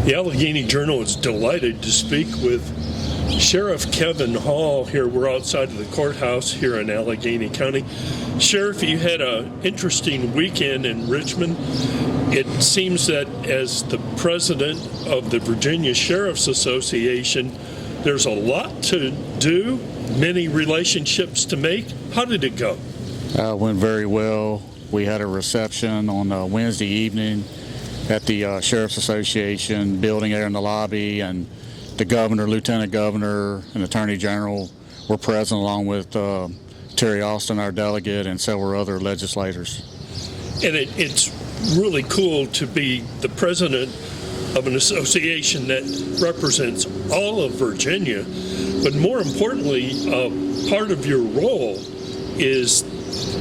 The Alleghany Journal is delighted to speak with Sheriff Kevin Hall here. We're outside of the courthouse here in Alleghany County. Sheriff, you had an interesting weekend in Richmond. It seems that as the president of the Virginia Sheriff's Association, there's a lot to do, many relationships to make. How did it go? It went very well. We had a reception on Wednesday evening at the Sheriff's Association building there in the lobby, and the governor, lieutenant governor, and attorney general were present, along with Terry Austin, our delegate, and several other legislators. And it's really cool to be the president of an association that represents all of Virginia, but more importantly, part of your role is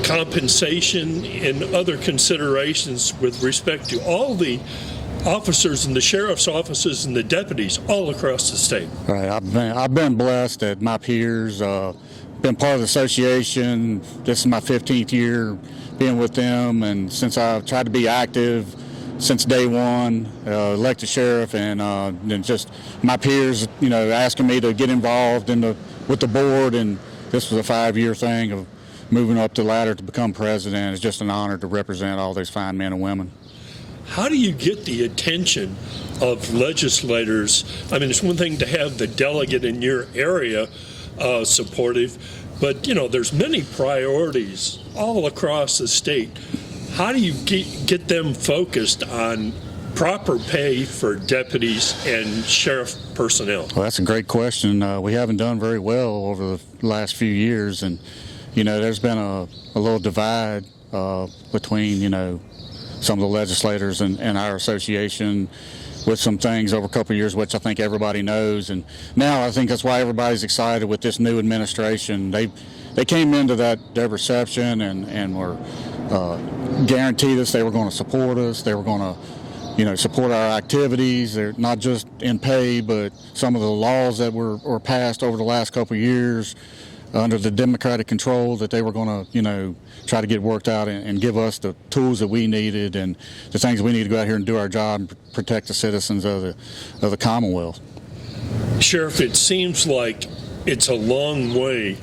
compensation and other considerations with respect to all the officers in the sheriff's offices and the deputies all across the state. Right. I've been blessed that my peers, been part of the association. This is my 15th year being with them, and since I've tried to be active since day one, elected sheriff, and then just my peers, asking me to get involved with the board, and this was a 5-year thing of moving up the ladder to become president. It's just an honor to represent all those fine men and women. How do you get the attention of legislators? I mean, it's one thing to have the delegate in your area supportive, but there's many priorities all across the state. How do you get them focused on proper pay for deputies and sheriff personnel? Well, that's a great question. We haven't done very well over the last few years, and there's been a little divide between some of the legislators and our association with some things over a couple of years, which I think everybody knows. And now I think that's why everybody's excited with this new administration. They came into their reception and were guaranteed us they were going to support us. They were going to support our activities. They're not just in pay, but some of the laws that were passed over the last couple of years under the Democratic control, that they were going to, try to get worked out and give us the tools that we needed and the things we need to go out here and do our job and protect the citizens of the Commonwealth. Sheriff, it seems like it's a long way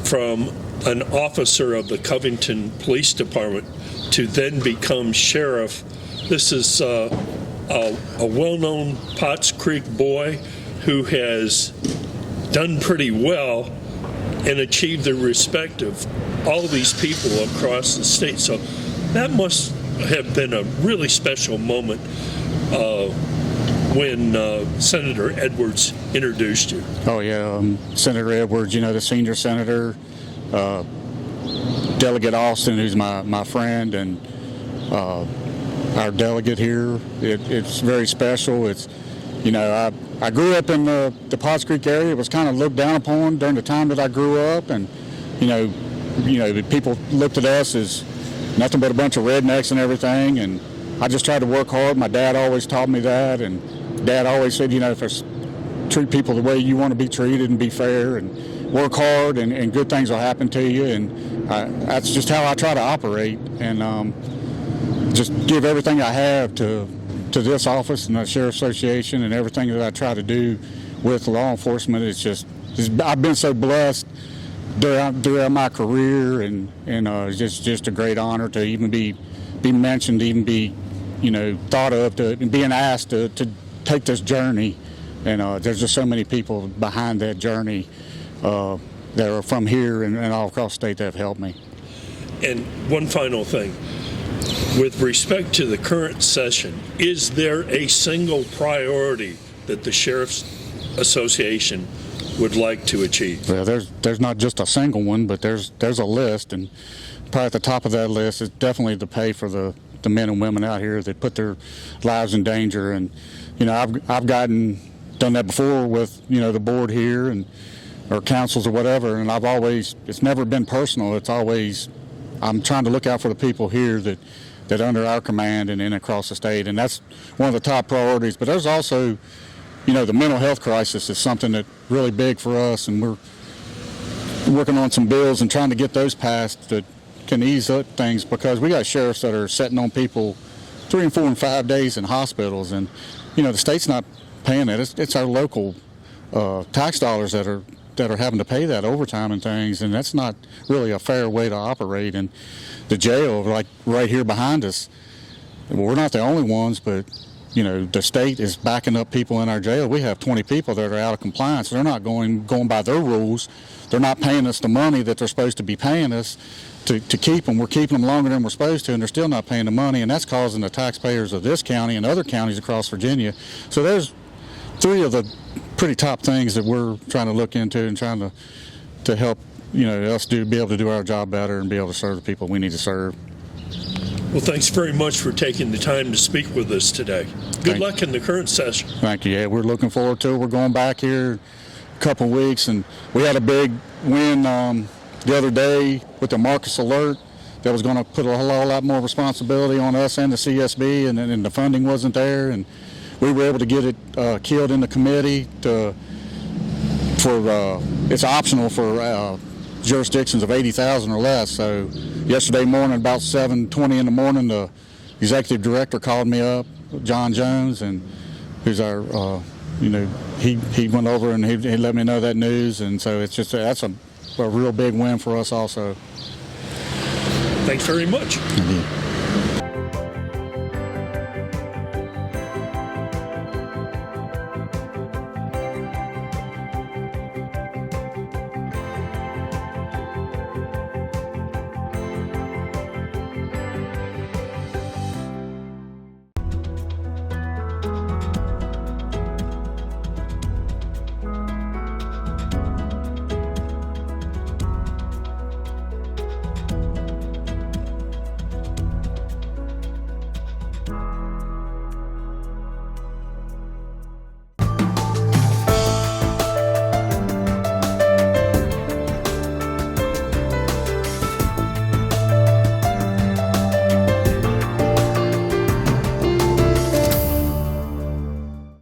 from an officer of the Covington Police Department to then become sheriff. This is a well-known Potts Creek boy who has done pretty well and achieved the respect of all these people across the state. So that must have been a really special moment when Senator Edwards introduced you. Oh yeah, Senator Edwards, the senior senator, Delegate Austin, who's my friend, and our delegate here. It's very special. It's I grew up in the Potts Creek area. It was kind of looked down upon during the time that I grew up, and people looked at us as nothing but a bunch of rednecks and everything. And I just tried to work hard. My dad always taught me that, and Dad always said, treat people the way you want to be treated and be fair and work hard, and good things will happen to you. And that's just how I try to operate, and just give everything I have to this office and the Sheriff's Association, and everything that I try to do with law enforcement. I've been so blessed throughout my career, and it's just a great honor to even be mentioned, even be thought of, to being asked to take this journey. And there's just so many people behind that journey that are from here and all across the state that have helped me. And one final thing. With respect to the current session, is there a single priority that the Sheriff's Association would like to achieve? Well, there's not just a single one, but there's a list, and probably at the top of that list is definitely the pay for the men and women out here that put their lives in danger. And I've done that before with the board here or councils or whatever, and it's never been personal. It's always, I'm trying to look out for the people here that under our command and across the state, and that's one of the top priorities. But there's also, the mental health crisis is something that's really big for us, and we're working on some bills and trying to get those passed that can ease up things, because we got sheriffs that are sitting on people 3 and 4 and 5 days in hospitals, and the state's not paying that. It's our local tax dollars that are having to pay that overtime and things, and that's not really a fair way to operate. And the jail, like right here behind us, we're not the only ones, but the state is backing up people in our jail. We have 20 people that are out of compliance. They're not going by their rules. They're not paying us the money that they're supposed to be paying us to keep them. We're keeping them longer than we're supposed to, and they're still not paying the money, and that's causing the taxpayers of this county and other counties across Virginia. So there's 3 of the pretty top things that we're trying to look into and trying to help us be able to do our job better and be able to serve the people we need to serve. Well, thanks very much for taking the time to speak with us today. Good luck in the current session. Thank you. Yeah, we're looking forward to it. We're going back here a couple weeks, and we had a big win the other day with the Marcus Alert that was going to put a whole lot more responsibility on us and the CSB, and the funding wasn't there, and we were able to get it killed in the committee it's optional for jurisdictions of 80,000 or less. So yesterday morning, about 7:20 in the morning, the executive director called me up, John Jones, and who's our, he went over and he let me know that news, and so that's a real big win for us also. Thanks very much. Mm-hmm.